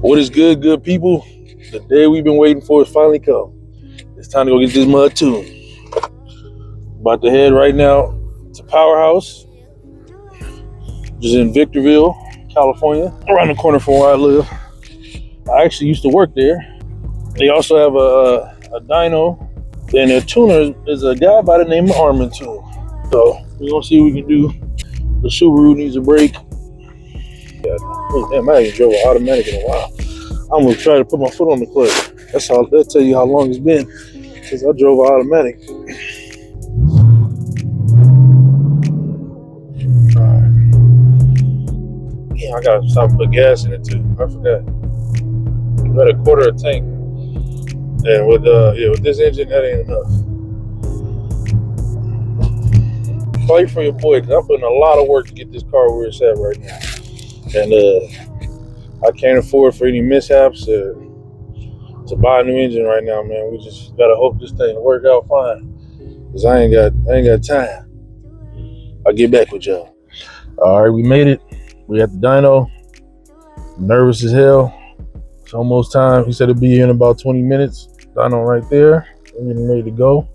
What is good, good people? The day we've been waiting for has finally come. It's time to go get this mud tuned. About to head right now to Powerhouse, just in Victorville, California, around the corner from where I live. I actually used to work there. They also have a dyno, and their tuner is a guy by the name of Armin Tune. So we're gonna see what we can do. The Subaru needs a brake. Yeah, damn, I ain't drove an automatic in a while. I'm gonna try to put my foot on the clutch. That'll tell you how long it's been since I drove an automatic. Alright. Yeah, I gotta stop and put gas in it too. I forgot. About a quarter of a tank. And with this engine, that ain't enough. Fight for your boy, because I'm putting a lot of work to get this car where it's at right now. And I can't afford for any mishaps to buy a new engine right now, man. We just gotta hope this thing will work out fine. Cause I ain't got time. I'll get back with y'all. All right, we made it. We at the dyno. I'm nervous as hell. It's almost time. He said it'd be here in about 20 minutes. Dyno right there. I'm getting ready to go.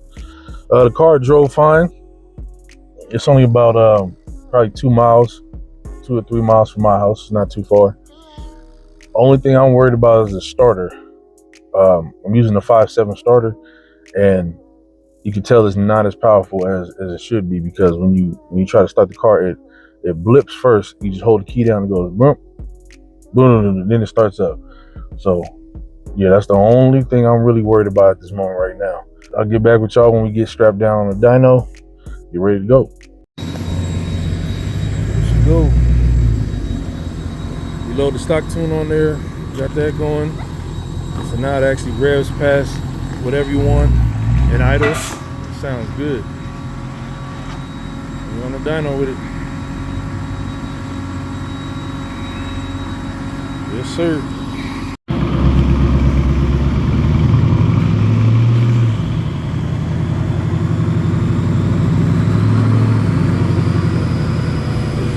The car drove fine. It's only about probably 2 or 3 miles from my house. It's not too far. Only thing I'm worried about is the starter. I'm using a 5.7 starter, and you can tell it's not as powerful as it should be, because when you try to start the car, it blips first. You just hold the key down and it goes boom, boom, and then it starts up. So yeah, that's the only thing I'm really worried about at this moment right now. I'll get back with y'all when we get strapped down on the dyno. Get ready to go. There she go. You load the stock tune on there. Got that going. So now it actually revs past whatever you want and idle. Sounds good. You're on the dyno with it. Yes, sir.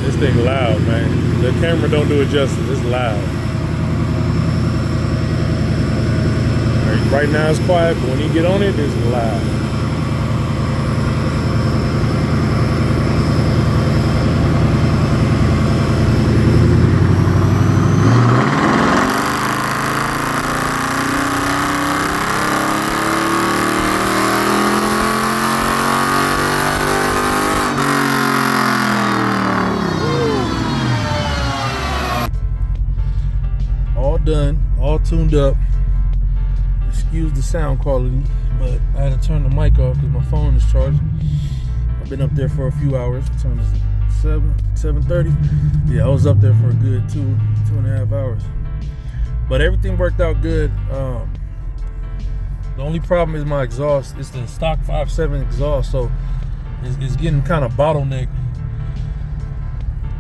This thing loud, man. The camera don't do it justice. It's loud. Right now it's quiet, but when you get on it, it's loud. All done, all tuned up. Excuse the sound quality, but I had to turn the mic off because my phone is charged. I've been up there for a few hours. What time is it? 7:30. Yeah, I was up there for a good 2.5 hours. But everything worked out good. The only problem is my exhaust. It's the stock 5.7 exhaust, so it's getting kind of bottlenecked.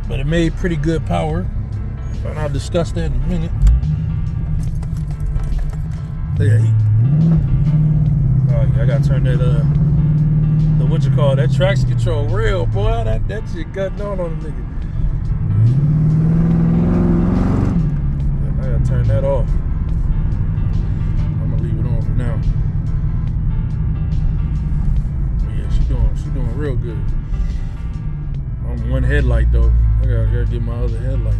But it made pretty good power, and I'll discuss that in a minute. Yeah, I gotta turn that that traction control real, boy. That shit cutting on the nigga. I gotta turn that off. I'm gonna leave it on for now. But yeah, she doing real good. On one headlight though. I gotta get my other headlight.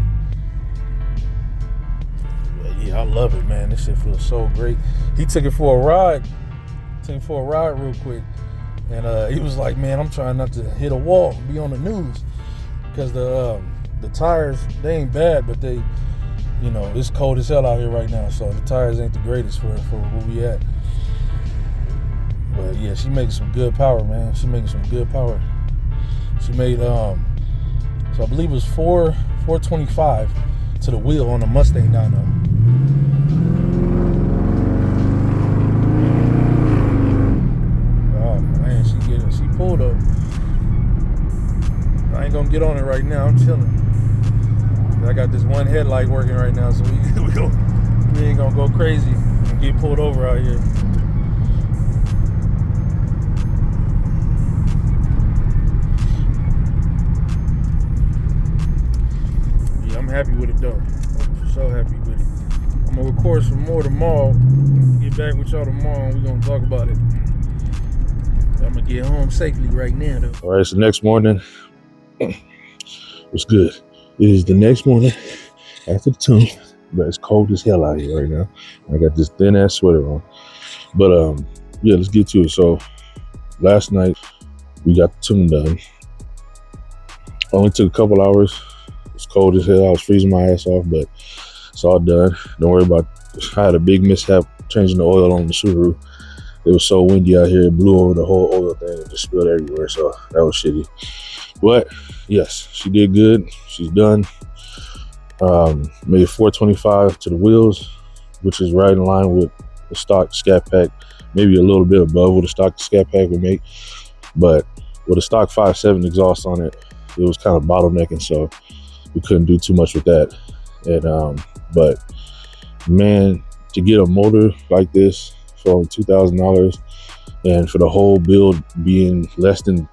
Yeah, I love it, man. This shit feels so great. He took it for a ride. Real quick. And he was like, man, I'm trying not to hit a wall and be on the news. Because the tires, they ain't bad, but they, it's cold as hell out here right now. So the tires ain't the greatest for where we at. But yeah, she making some good power, man. She made, so I believe it was 425 to the wheel on the Mustang dyno. She pulled up. I ain't gonna get on it right now. I'm chilling. I got this one headlight working right now, so we ain't gonna go crazy and get pulled over out here. Yeah, I'm happy with it though. I'm so happy with it. record some more tomorrow. Get back with y'all tomorrow and we're gonna talk about it. I'm gonna get home safely right now though. All right, so next morning. What's good? It is the next morning after the tune, but it's cold as hell out here right now. I got this thin ass sweater on. But yeah, let's get to it. So last night we got the tune done. Only took a couple hours. It's cold as hell. I was freezing my ass off, but it's all done. Don't worry about it. I had a big mishap changing the oil on the Subaru. It was so windy out here, it blew over the whole oil thing and just spilled everywhere, so that was shitty. But yes, she did good. She's done. Made 425 to the wheels, which is right in line with the stock Scat Pack, maybe a little bit above what the stock Scat Pack would make. But with a stock 5.7 exhaust on it, it was kind of bottlenecking, so we couldn't do too much with that. And but man, to get a motor like this for only $2,000 and for the whole build being less than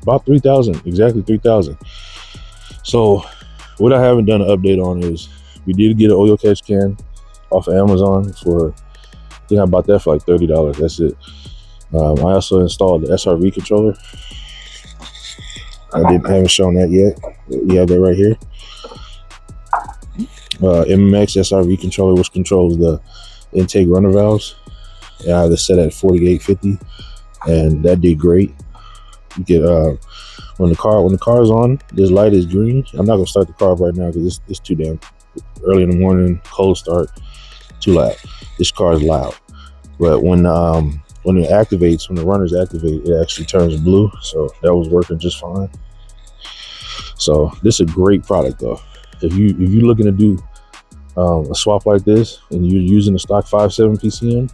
about 3,000, exactly 3,000. So what I haven't done an update on is we did get an oil catch can off of Amazon for, I think I bought that for like $30. That's it. I also installed the SRV controller. I haven't shown that yet. You have that right here. MMX SRV controller, which controls the intake runner valves. I have it set at 4850, and that did great. You get when the car is on, this light is green. I'm not gonna start the car up right now because it's too damn early in the morning, cold start, too loud. This car is loud, but when it activates, when the runners activate, it actually turns blue. So that was working just fine. So this is a great product though. If you're looking to do a swap like this and you're using the stock 5.7 PCM,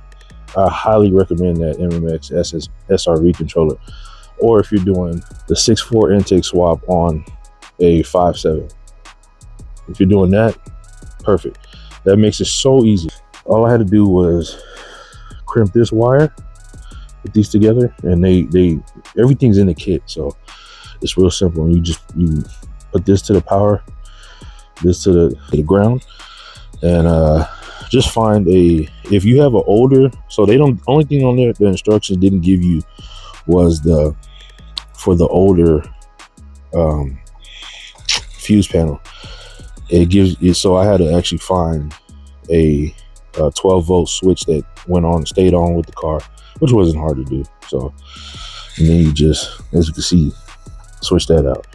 I highly recommend that MMX SRV controller. Or if you're doing the 6.4 intake swap on a 5.7, if you're doing that, perfect. That makes it so easy. All I had to do was crimp this wire, put these together, and they everything's in the kit, so it's real simple. And you put this to the power, this to the ground, and just find if you have an older, so they don't, only thing on there the instructions didn't give you was for the older fuse panel. It gives you, so I had to actually find a 12-volt switch that stayed on with the car, which wasn't hard to do. So, and then you just, as you can see, switch that out.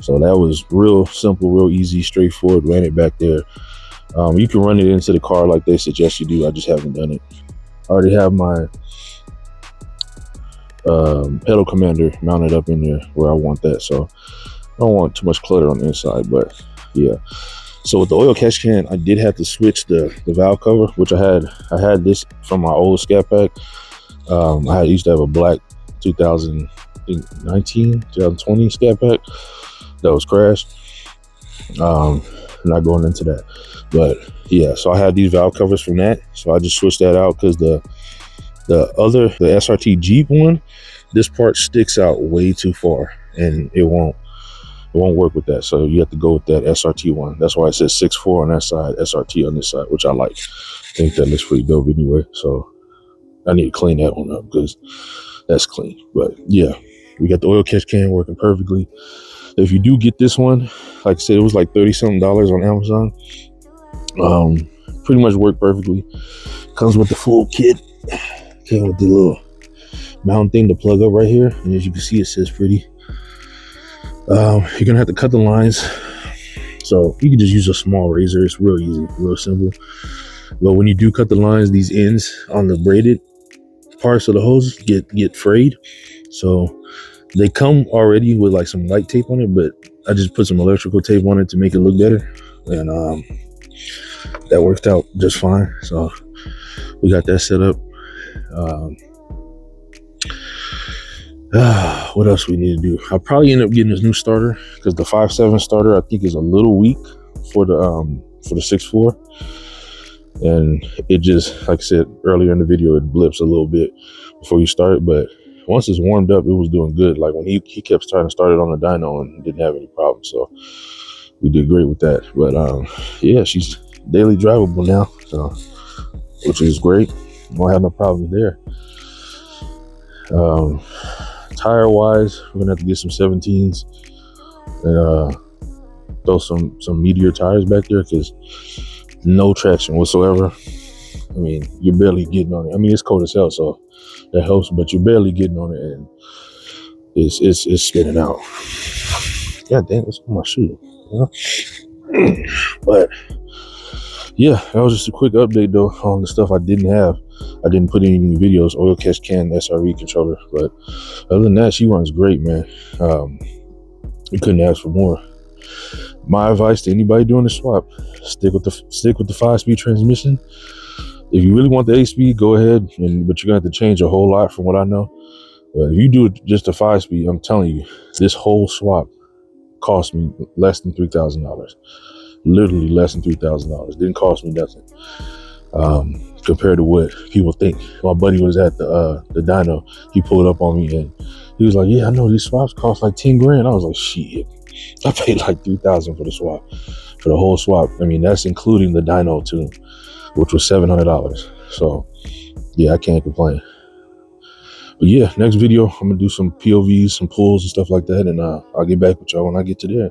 So that was real simple, real easy, straightforward. Ran it back there. You can run it into the car like they suggest you do. I just haven't done it. I already have my pedal commander mounted up in there where I want that, so I don't want too much clutter on the inside. But yeah, so with the oil catch can, I did have to switch the valve cover, which I had this from my old Scat Pack. I used to have a black 2020 Scat Pack that was crashed. Not going into that, but yeah, so I had these valve covers from that, so I just switched that out because the SRT Jeep one, this part sticks out way too far and it won't work with that. So you have to go with that SRT one. That's why it says 6.4 on that side, SRT on this side, which I like. I think that looks pretty dope anyway. So I need to clean that one up because that's clean. But yeah, we got the oil catch can working perfectly. If you do get this one, like I said, it was like $30-something on Amazon. Pretty much worked perfectly. Comes with the full kit. Came with the little mount thing to plug up right here, and as you can see, it says pretty. You're gonna have to cut the lines, so you can just use a small razor. It's real easy, real simple. But when you do cut the lines, these ends on the braided parts of the hose get frayed, so they come already with like some light tape on it, but I just put some electrical tape on it to make it look better, and that worked out just fine. So we got that set up. What else we need to do? I'll probably end up getting this new starter because the 5.7 starter I think is a little weak for the 6.4, and it just, like I said earlier in the video, it blips a little bit before you start, but once it's warmed up, it was doing good. Like when he kept trying to start it on the dyno and didn't have any problems, so we did great with that. But yeah, she's daily drivable now, so which is great. Won't have no problems there. Tire wise, we're gonna have to get some 17s and throw some Meteor tires back there because no traction whatsoever. I mean, you're barely getting on it. I mean, it's cold as hell, so that helps, but you're barely getting on it, and it's spinning out. God damn, it's on my shoe. You know? But yeah, that was just a quick update though on the stuff I didn't have. I didn't put any videos. Oil catch can SRE controller, but other than that, she runs great, man. You couldn't ask for more. My advice to anybody doing the swap: stick with the 5-speed transmission. If you really want the 8-speed, go ahead, but you're gonna have to change a whole lot from what I know. But if you do just a 5-speed, I'm telling you, this whole swap cost me less than $3,000. Literally less than $3,000. Didn't cost me nothing. Compared to what people think. My buddy was at the Dyno. He pulled up on me and he was like, "Yeah, I know these swaps cost like 10 grand." I was like, "Shit, I paid like 3,000 for the swap, for the whole swap." I mean, that's including the Dyno too, which was $700. So yeah, I can't complain. But yeah, next video, I'm gonna do some POVs, some pulls and stuff like that, and I'll get back with y'all when I get to there.